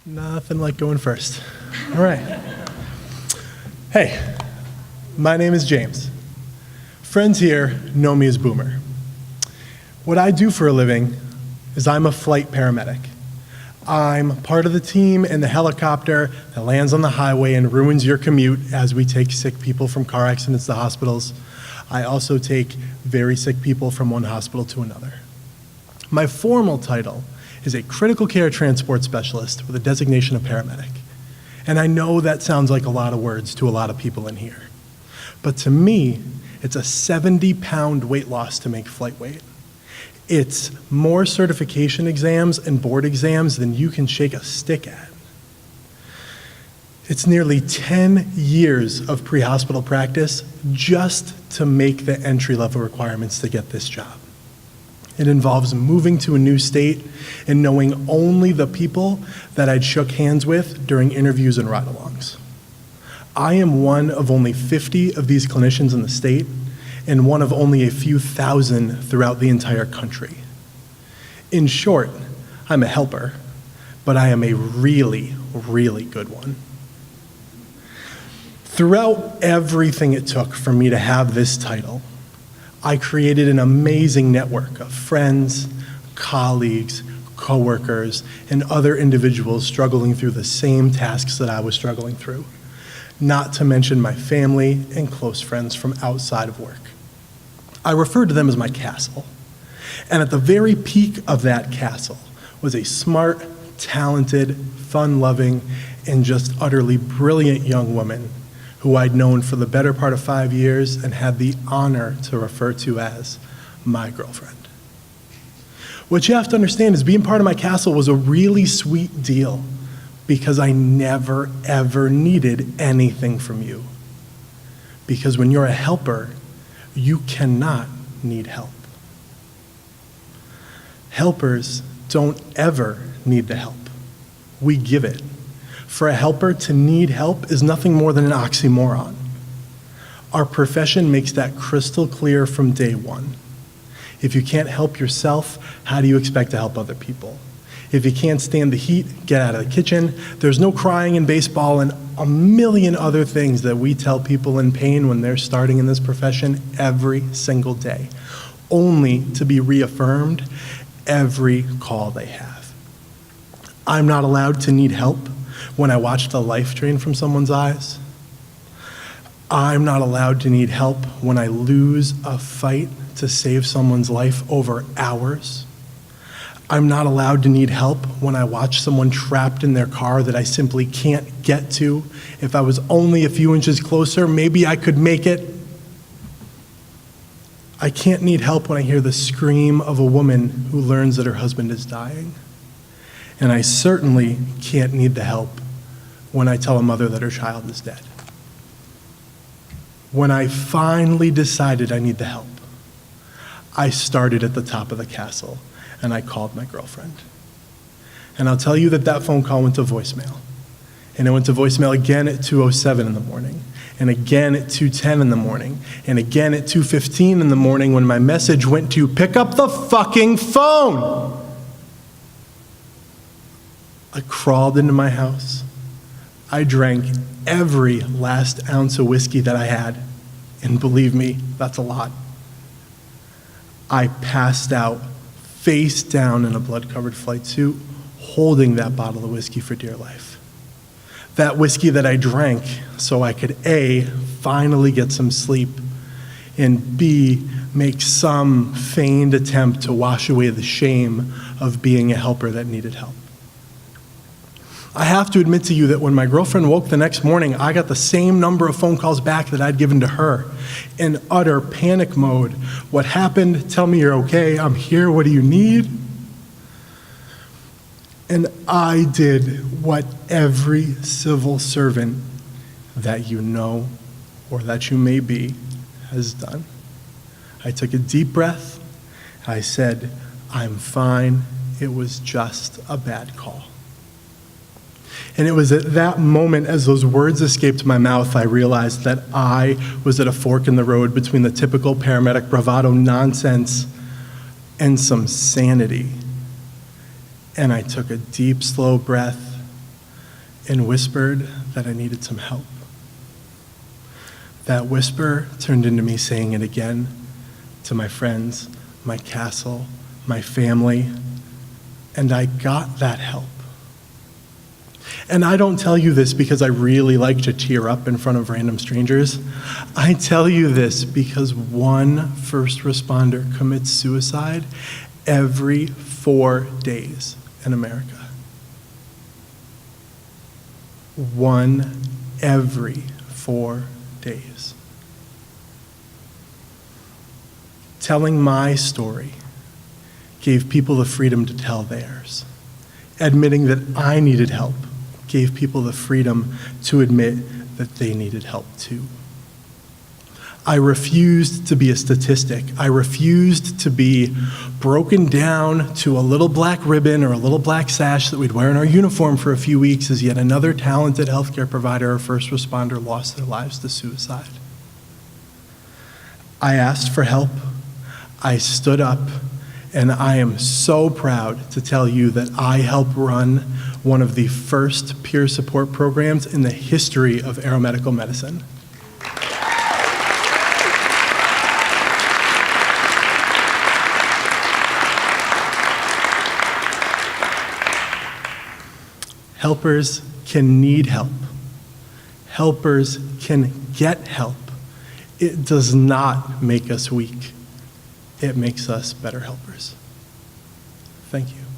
Nothing like going first. All right. Hey, my name is James. Friends here know me as Boomer. What I do for a living is I'm a flight paramedic. I'm part of the team in the helicopter that lands on the highway and ruins your commute as we take sick people from car accidents to hospitals. I also take very sick people from one hospital to another. My formal title is a critical care transport specialist with a designation of paramedic. And I know that sounds like a lot of words to a lot of people in here. But to me, it's a 70-pound weight loss to make flight weight. It's more certification exams and board exams than you can shake a stick at. It's nearly 10 years of pre-hospital practice just to make the entry-level requirements to get this job. It involves moving to a new state and knowing only the people that I'd shook hands with during interviews and ride-alongs. I am one of only 50 of these clinicians in the state and one of only a few thousand throughout the entire country. In short, I'm a helper, but I am a really, really good one. Throughout everything it took for me to have this title, I created an amazing network of friends, colleagues, coworkers, and other individuals struggling through the same tasks that I was struggling through, not to mention my family and close friends from outside of work. I refer to them as my castle. And at the very peak of that castle was a smart, talented, fun-loving, and just utterly brilliant young woman who I'd known for the better part of 5 years and had the honor to refer to as my girlfriend. What you have to understand is being part of my castle was a really sweet deal because I never, ever needed anything from you. Because when you're a helper, you cannot need help. Helpers don't ever need the help. We give it. For a helper to need help is nothing more than an oxymoron. Our profession makes that crystal clear from day one. If you can't help yourself, how do you expect to help other people? If you can't stand the heat, get out of the kitchen. There's no crying in baseball and a million other things that we tell people in pain when they're starting in this profession every single day, only to be reaffirmed every call they have. I'm not allowed to need help when I watch the life drain from someone's eyes. I'm not allowed to need help when I lose a fight to save someone's life over hours. I'm not allowed to need help when I watch someone trapped in their car that I simply can't get to. If I was only a few inches closer, maybe I could make it. I can't need help when I hear the scream of a woman who learns that her husband is dying. And I certainly can't need the help when I tell a mother that her child is dead. When I finally decided I need the help, I started at the top of the castle and I called my girlfriend. And I'll tell you that that phone call went to voicemail. And it went to voicemail again at 2:07 in the morning, and again at 2:10 in the morning, and again at 2:15 in the morning when my message went to pick up the fucking phone. I crawled into my house. I drank every last ounce of whiskey that I had, and believe me, that's a lot. I passed out face down in a blood-covered flight suit, holding that bottle of whiskey for dear life. That whiskey that I drank so I could A, finally get some sleep, and B, make some feigned attempt to wash away the shame of being a helper that needed help. I have to admit to you that when my girlfriend woke the next morning, I got the same number of phone calls back that I'd given to her in utter panic mode. What happened? Tell me you're okay. I'm here. What do you need? And I did what every civil servant that you know or that you may be has done. I took a deep breath. I said, I'm fine. It was just a bad call. And it was at that moment, as those words escaped my mouth, I realized that I was at a fork in the road between the typical paramedic bravado nonsense and some sanity. And I took a deep, slow breath, and whispered that I needed some help. That whisper turned into me saying it again to my friends, my castle, my family, and I got that help. And I don't tell you this because I really like to tear up in front of random strangers. I tell you this because one first responder commits suicide every 4 days in America. One every 4 days. Telling my story gave people the freedom to tell theirs. Admitting that I needed help gave people the freedom to admit that they needed help too. I refused to be a statistic. I refused to be broken down to a little black ribbon or a little black sash that we'd wear in our uniform for a few weeks as yet another talented healthcare provider or first responder lost their lives to suicide. I asked for help. I stood up, and I am so proud to tell you that I helped run one of the first peer support programs in the history of aeromedical medicine. Helpers can need help. Helpers can get help. It does not make us weak. It makes us better helpers. Thank you.